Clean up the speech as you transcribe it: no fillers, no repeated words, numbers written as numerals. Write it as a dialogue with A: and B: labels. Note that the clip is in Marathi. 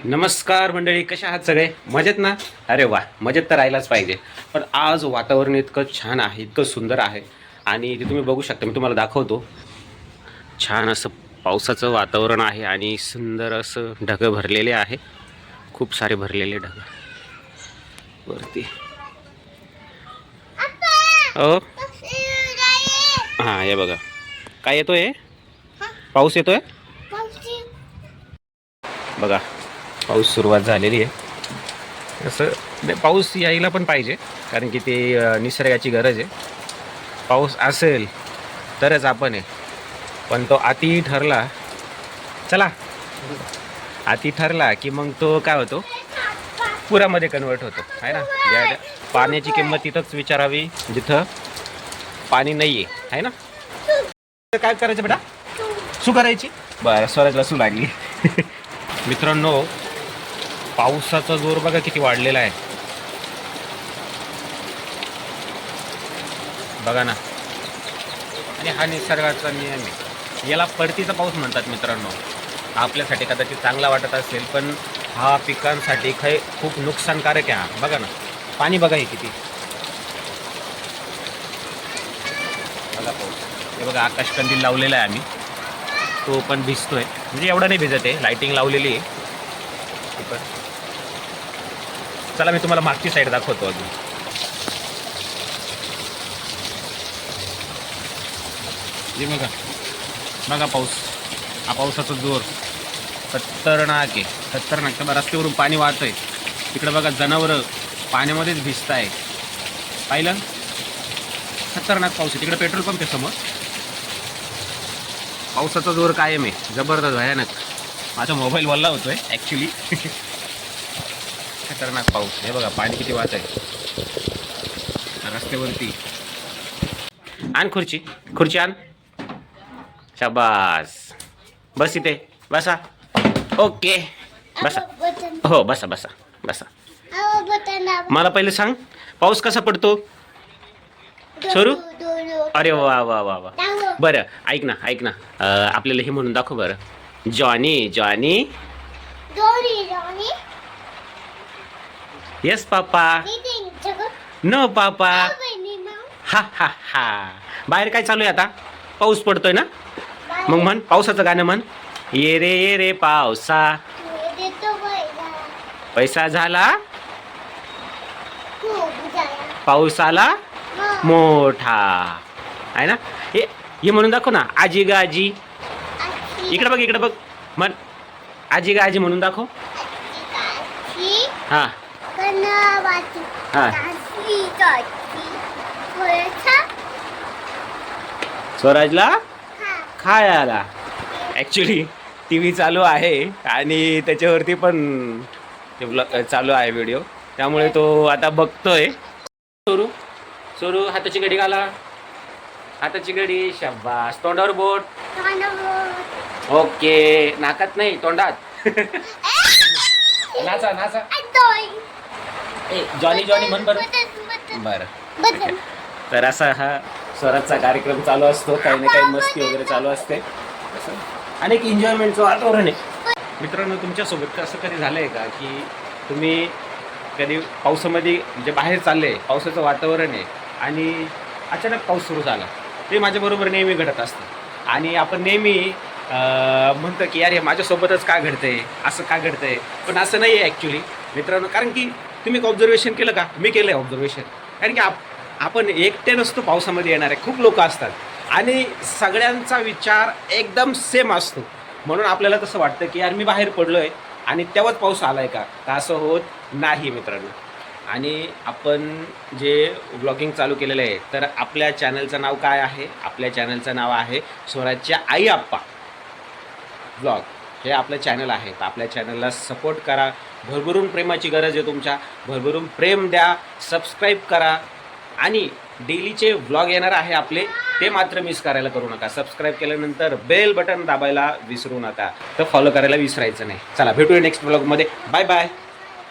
A: नमस्कार मंडळी, कशा आहात सगळे? मजेत ना? अरे वा, मजेत तर राहायलाच पाहिजे. पण आज वातावरण इतकं छान आहे, इतकं सुंदर आहे आणि ते तुम्ही बघू शकता. मी तुम्हाला दाखवतो. छान असं पावसाचं वातावरण आहे आणि सुंदर असं ढगं भरलेले आहे. खूप सारे भरलेले ढगं वरती. हो, हां, हे बघा काय येतोय. पाऊस येतोय बघा. पाऊस सुरुवात झालेली आहे. असं पाऊस यायला पण पाहिजे, कारण की ते निसर्गाची गरज आहे. पाऊस असेल तरच आपण आहे, पण तो अति ठरला, चला, अति ठरला की मग तो काय होतो, पुरामध्ये कन्वर्ट होतो, आहे ना. पाण्याची किंमत तिथंच विचारावी जिथं पाणी नाही आहे ना. काय करायचं बेटा? सू करायची. बरं, स्वराजला सू लागली. मित्रांनो, पावसाचा जोर बघा किती वाढलेला आहे, बघा ना. आणि हा निसर्गाचा नियम आहे. याला परतीचा पाऊस म्हणतात मित्रांनो. आपल्यासाठी कदाचित चांगला वाटत असेल, पण हा पिकांसाठी खूप नुकसानकारक आहे. हा बघा ना, पाणी बघा हे किती. बघा पाऊस, हे बघा आकाशकंदील लावलेला आहे आम्ही, तो पण भिजतोय. म्हणजे एवढा नाही भिजत आहे, लाईटिंग लावलेली आहे. चला, मी तुम्हाला मागची साईड दाखवतो अजून. हे बघा, बघा पाऊस. हा पावसाचा जोर खतरनाक आहे, खतरनाक. तर रस्त्यावरून पाणी वाहतंय. तिकडे बघा, जनावरं पाण्यामध्येच भिजत आहे. पाहिलं, खतरनाक पाऊस आहे. तिकडे पेट्रोल पंप आहे समोर. पावसाचा जोर कायम आहे, जबरदस्त, भयानक. माझा मोबाईल वल्ला होतोय ॲक्च्युली. खतरनाक पाऊस. हे बघा पाणी किती वाहत आहे रस्त्यावरती. आण खुर्ची, खुर्ची आण. शाबास, बस इथे, बसा. ओके, बसा. हो, बसा बसा बसा. मला पहिले सांग, पाऊस कसा पडतो छोरू? अरे वा वा वा वा. बरं, ऐक ना, ऐक ना. आपल्याला हे म्हणून दाखव बरं. Johnny, Johnny. येस पापा. नो पापा. हा हा हा. बाहेर काय चालू आहे आता? पाऊस पडतोय ना. मग म्हण, पावसाचं गाणं म्हण. ये रे पावसा, पैसा झाला पावसाला मोठा, आहे ना. हे म्हणून दाखव ना. आजी गा आजी. इकडे बघ, इकडे बघ. म्हण, आजी गा आजी म्हणून दाखव. हा हा. स्वराजला खायला. ॲक्च्युली टी व्ही चालू आहे आणि त्याच्यावरती पण ते चालू आहे व्हिडिओ, त्यामुळे तो आता बघतोय. सोरू, सोरू, हाताची घडी घाला. हाताची घडी. शाबास. तोंडावर बोट. ओके, नाकात नाही, तोंडात. नाचा नाचा. जॉनी जॉनी म्हण बरं. बरं, तर असा हा स्वराजचा कार्यक्रम चालू असतो. काही ना काही मस्ती वगैरे चालू असते. असं अनेक एन्जॉयमेंटचं वातावरण आहे. मित्रांनो, तुमच्यासोबत असं कधी झालं आहे का की तुम्ही कधी पावसामध्ये म्हणजे बाहेर चालले, पावसाचं वातावरण आहे आणि अचानक पाऊस सुरू झाला? ते माझ्याबरोबर नेहमी घडत असतं आणि आपण नेहमी म्हणतो की यार, हे माझ्यासोबतच का घडतंय, असं का घडतंय. पण असं नाही आहे ॲक्च्युली मित्रांनो. कारण की तुम्ही एक ऑब्झर्वेशन केलं का? मी केलं आहे ऑब्झर्वेशन. कारण की आपण एकटे नसतो पावसामध्ये येणारे, खूप लोक असतात आणि सगळ्यांचा विचार एकदम सेम असतो. म्हणून आपल्याला तसं वाटतं की यार, मी बाहेर पडलो आहे आणि तेव्हाच पाऊस आला आहे का? तर असं होत नाही मित्रांनो. आणि आपण जे व्लॉगिंग चालू केलेलं आहे, तर आपल्या चॅनलचं नाव काय आहे? आपल्या चॅनलचं नाव आहे स्वराजच्या आई आप्पा व्लॉग. हे आपलं चॅनल आहे. तर आपल्या चॅनलला सपोर्ट करा. भरभरून प्रेमाची गरज आहे तुमच्या. भरभरून प्रेम द्या, सबस्क्राईब करा आणि डेलीचे व्लॉग येणार आहे आपले, ते मात्र मिस करायला करू नका. सबस्क्राईब केल्यानंतर बेल बटन दाबायला विसरू नका. तर फॉलो करायला विसरायचं नाही. चला, भेटूया नेक्स्ट व्लॉगमध्ये. Bye bye.